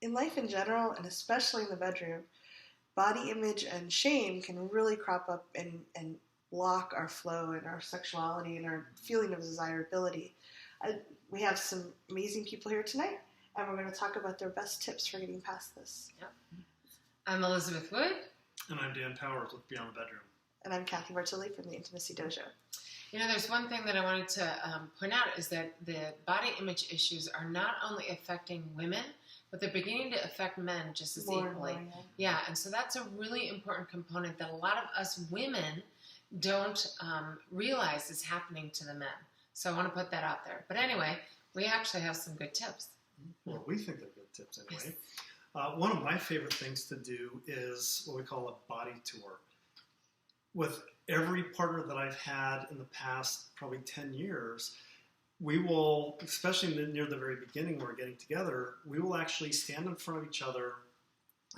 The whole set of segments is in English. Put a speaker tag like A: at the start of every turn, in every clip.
A: in life in general, and especially in the bedroom, body image and shame can really crop up and block our flow and our sexuality and our feeling of desirability. We have some amazing people here tonight, and we're going to talk about their best tips for getting past this.
B: Yep. I'm Elizabeth Wood.
C: And I'm Dan Powers with Beyond the Bedroom.
A: And I'm Cathy Vartuli from the Intimacy Dojo.
B: You know, there's one thing that I wanted to point out is that the body image issues are not only affecting women, but they're beginning to affect men just as equally. Yeah, and so that's a really important component that a lot of us women don't realize is happening to the men. So I want to put that out there. But anyway, we actually have some good tips.
C: Well, we think they're good tips anyway. One of my favorite things to do is what we call a body tour. With every partner that I've had in the past probably 10 years, we will, especially near the very beginning when we're getting together, we will actually stand in front of each other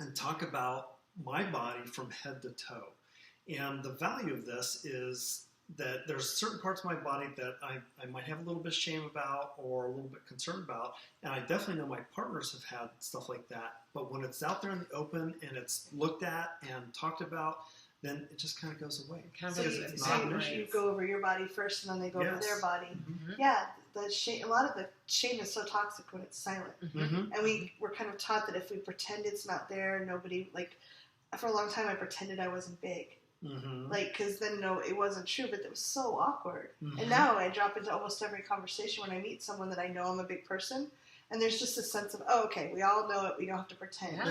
C: and talk about my body from head to toe. And the value of this is that there's certain parts of my body that I might have a little bit of shame about or a little bit concerned about, and I definitely know my partners have had stuff like that. But when it's out there in the open and it's looked at and talked about, then it just kind of goes away.
A: So you go over your body first, and then they go over their body.
B: Mm-hmm.
A: Yeah, a lot of the shame is so toxic when it's silent.
B: Mm-hmm.
A: And we're kind of taught that if we pretend it's not there, nobody, like, for a long time I pretended I wasn't big.
C: Mm-hmm.
A: Like, because then, no, it wasn't true, but it was so awkward.
C: Mm-hmm.
A: And now I drop into almost every conversation when I meet someone that I know I'm a big person, and there's just a sense of, oh, okay, we all know it, we don't have to pretend.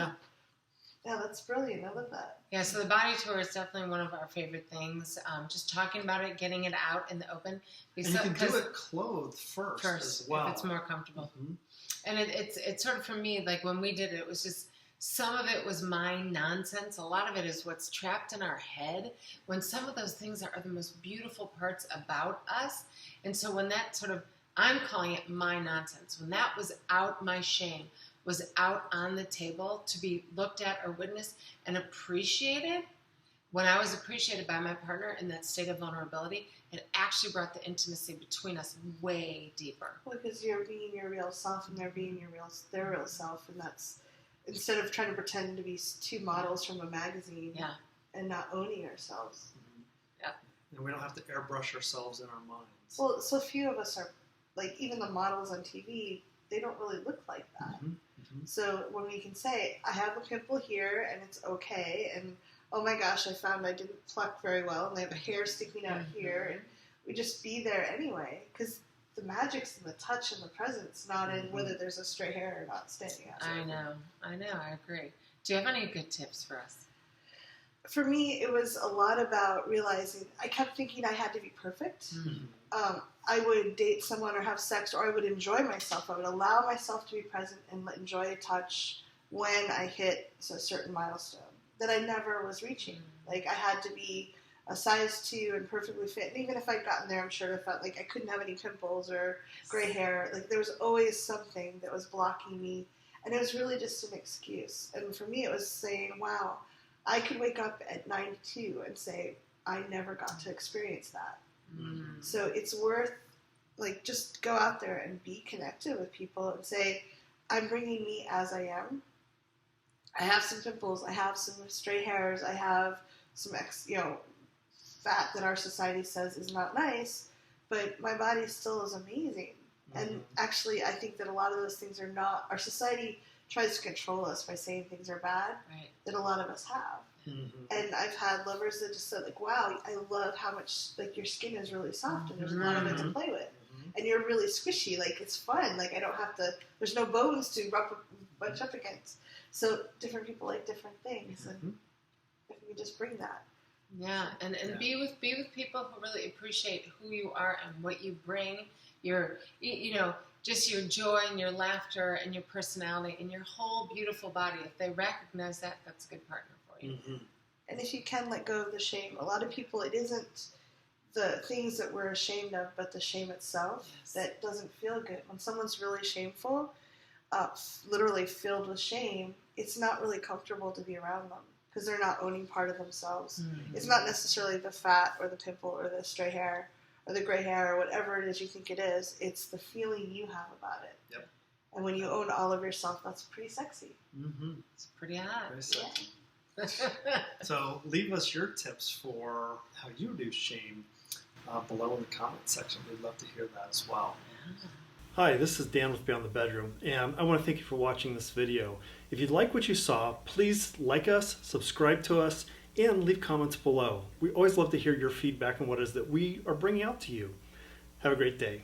A: Yeah, that's brilliant. I love that.
B: Yeah, so the body tour is definitely one of our favorite things. Just talking about it, getting it out in the open.
C: And you can do it clothed first as well.
B: If it's more comfortable.
C: Mm-hmm.
B: And it's sort of, for me, like when we did it, it was just, some of it was my nonsense. A lot of it is what's trapped in our head, when some of those things are the most beautiful parts about us. And so when that sort of, I'm calling it my nonsense, when that was out, my shame was out on the table to be looked at or witnessed and appreciated, when I was appreciated by my partner in that state of vulnerability, it actually brought the intimacy between us way deeper.
A: Well, because you're being your real self, and they're being their real self, and that's, instead of trying to pretend to be two models from a magazine and not owning ourselves.
C: Mm-hmm. Yeah. And we don't have to airbrush ourselves in our minds.
A: Well, so few of us are, like, even the models on TV, they don't really look like that.
C: Mm-hmm. Mm-hmm.
A: So when we can say, I have a pimple here and it's okay, and oh my gosh, I found I didn't pluck very well and I have a hair sticking out here, and we just be there anyway, because the magic's in the touch and the presence, not in whether there's a stray hair or not standing out.
B: I know, I agree. Do you have any good tips for us?
A: For me, it was a lot about realizing, I kept thinking I had to be perfect.
C: Mm-hmm.
A: I would date someone or have sex, or I would enjoy myself. I would allow myself to be present and enjoy a touch when I hit a certain milestone that I never was reaching. Like, I had to be a size 2 and perfectly fit. And even if I'd gotten there, I'm sure I felt like I couldn't have any pimples or gray hair. Like, there was always something that was blocking me. And it was really just an excuse. And for me, it was saying, wow, I could wake up at 92 and say, I never got to experience that.
B: Mm.
A: So it's worth, like, just go out there and be connected with people and say, I'm bringing me as I am. I have some pimples, I have some stray hairs, I have some fat that our society says is not nice, but my body still is amazing. Mm-hmm. And actually, I think that a lot of those things are not, our society tries to control us by saying things are bad,
B: right,
A: that a lot of us have.
C: Mm-hmm.
A: And I've had lovers that just said, like, wow, I love how much, like, your skin is really soft and there's a lot of it to play with.
C: Mm-hmm.
A: And you're really squishy, like, it's fun. Like, I don't have to, there's no bones to bunch up against. So different people like different things. And if we just bring that.
B: Yeah, and be with people who really appreciate who you are and what you bring, your, just your joy and your laughter and your personality and your whole beautiful body. If they recognize that, that's a good partner for you.
C: Mm-hmm.
A: And if you can let go of the shame, a lot of people, it isn't the things that we're ashamed of, but the shame itself that doesn't feel good. When someone's really shameful, literally filled with shame, it's not really comfortable to be around them because they're not owning part of themselves.
B: Mm-hmm.
A: It's not necessarily the fat or the pimple or the stray hair or the gray hair or whatever it is you think it is. It's the feeling you have about it.
C: Yep.
A: And when you own all of yourself, that's pretty sexy.
C: Mm-hmm.
B: It's pretty hot.
C: Very sexy. So leave us your tips for how you reduce shame below in the comment section. We'd love to hear that as well. Hi, this is Dan with Beyond the Bedroom, and I want to thank you for watching this video. If you like what you saw, please like us, subscribe to us, and leave comments below. We always love to hear your feedback on what it is that we are bringing out to you. Have a great day.